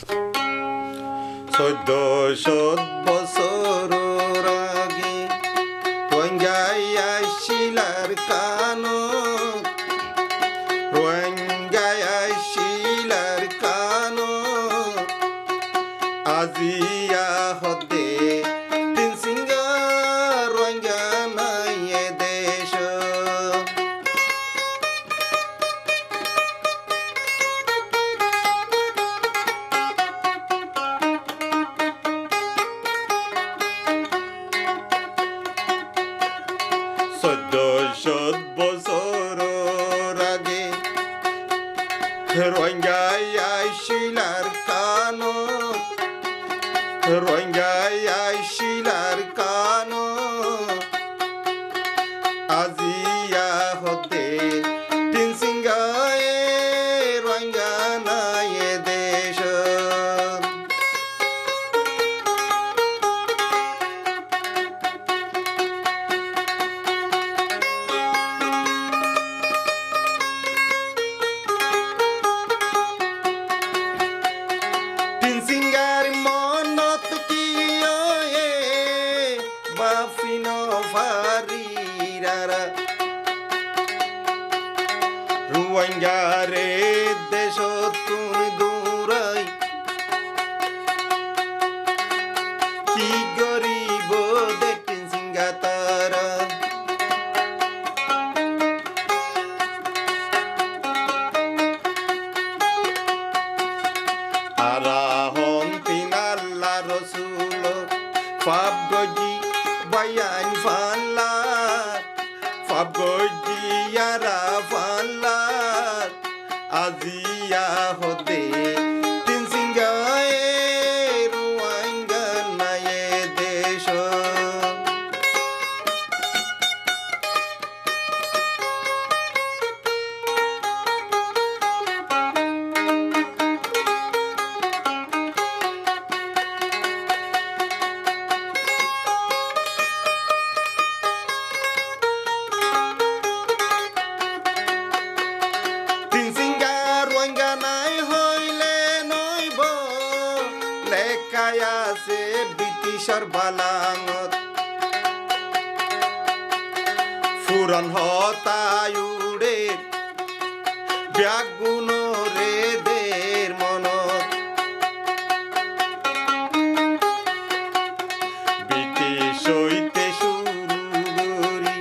1400 বছর আগে রোহিঙ্গা শিলার কানত, রোহিঙ্গা শিলার কানত আজিয়া হদে তিন সিঙ্গা রোহিঙ্গা নাই এ দেশ। 1400 বছর আগে রোহিঙ্গা শিলার কানত, রোহিঙ্গা শিলার কানত আজিয়া হতে তিন সিঙ্গায় রোহিঙ্গা নাই এ দেশ। তিন সিঙ্গার মনত কি বাফিন ফারিরারা রোহিঙ্গা রে দেশ তুমি দূরাই কি গরিব দেখেন সিঙ্গা তারা। আরাহন তিন আল্লাহ রসুল ফাব গজি বায়ান ফাল্লা, ফাব গজি ইয়ারা ফাল্লা আজিয়া হদে তিন সিঙ্গায় রোহিঙ্গা নাই এ দেশ। তিন সিঙ্গা রোহিঙ্গা নাই হইলে নইব লেখায় আছে ব্রিটিশর বালাঙত, ফুরন হতায় উড়ে ব্যাগুণ রে দের মনত। ব্রিটিশ হইতে শুরু করি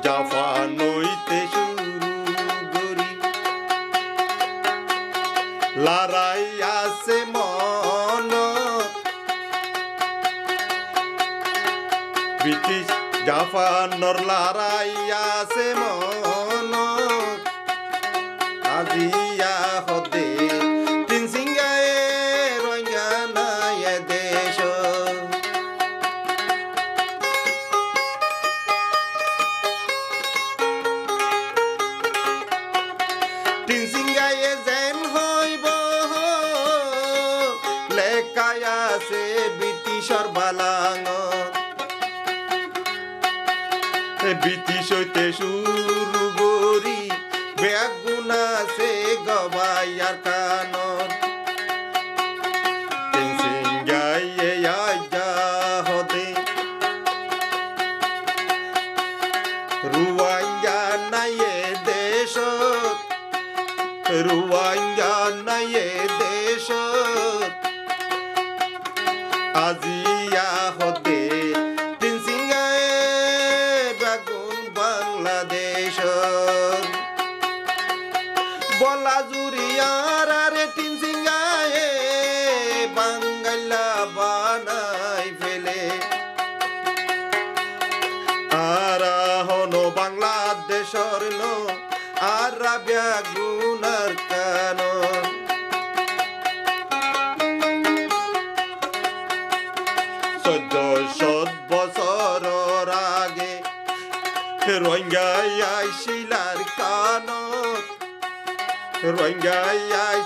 জাপান হইতে লড়াই আছে মনত, ব্রিটিশ জাপানর লড়াই আছে মনত আজিয়া হদে তিন সিঙ্গায় রোহিঙ্গা নাই এ দেশ। তিন সিঙ্গায় যেন হইব লেখায় আছে ব্রিটিশর বালাঙত, ব্রিটিশ হইতে শুরু করি বেগুন আছে গবাইয়ার কানত। তিন সিঙ্গায় আইয়া হদে রোহিঙ্গা নাই এ দেশ, রোহিঙ্গা নাই এ দেশ আজিয়া হদে তিন সিঙ্গায় বেগুন বাংলাদেশ। বলা জুরিয়ার আরে তিন সিঙ্গায় বাঙ্গালা বানাই ফেলে, আর হন বাংলাদেশর নো আর বেগুনার কানন। 1400 বছর আগে রোহিঙ্গা শিলার কানত, রোহিঙ্গা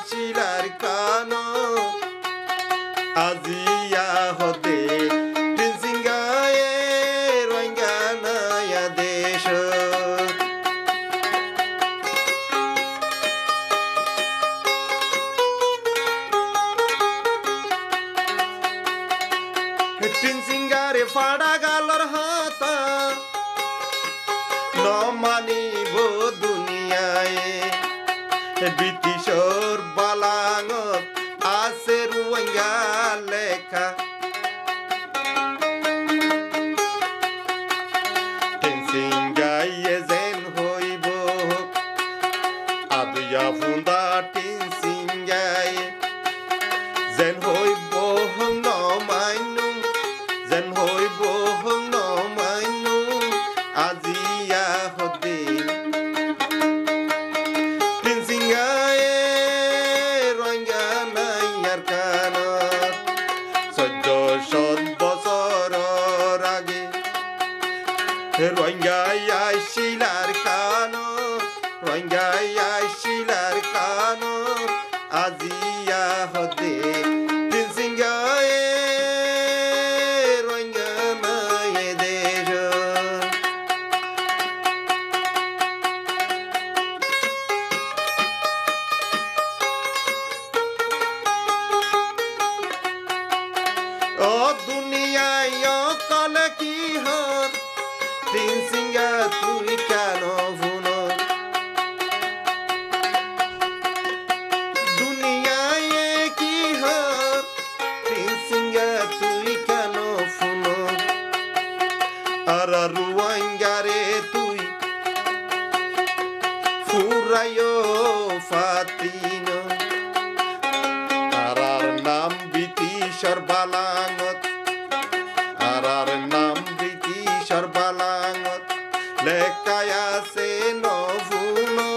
শিলার কানত আজিয়া হদে তিন সিঙ্গায় রোহিঙ্গা নাই এ দেশ। তিন সিঙ্গারে ফাড়া গালর হাতা ন মানিব দুনিয়ায় ব্রিটিশর বালাঙত আছে রুয়াঙ্গা লেখা তিন সিঙ্গাইয়ে যেন হইব আদুয়া ফুন্দা তিন সিঙ্গাই যেন হইব হং ন মাইনু যেন হইব হং ন মাইনু আজিয়া হদে তিন সিঙ্গাই রঙ্গা নাইয়ার কানত 1400 বছর আগে রঙ্গাই আইছিলার কানত রঙ্গাই আইছিলার কানত আজিয়া হদে তিন সিঙ্গাই রঙ্গা নাই দেশ ও দুনিয়ায় কলে কি হর তিন সিঙ্গা তুই কেন ভুনো দুনিয়ায় কি হর তিন সিঙ্গা তুই কেন ফুনো আর রুয়াঙ্গারে তুই ফুরাইও ফাতিনো আর নাম ব্রিটিশর বালাঙত আর নাম ব্রিটিশর বালাঙত লেখায় আছে নভুনো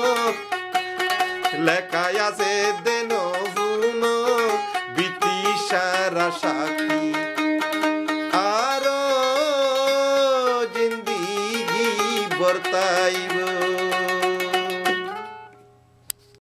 লেখায় আছে দে নভুনো ব্রিটিশার সাক্ষী আর জিন্দিগি বর্তাইব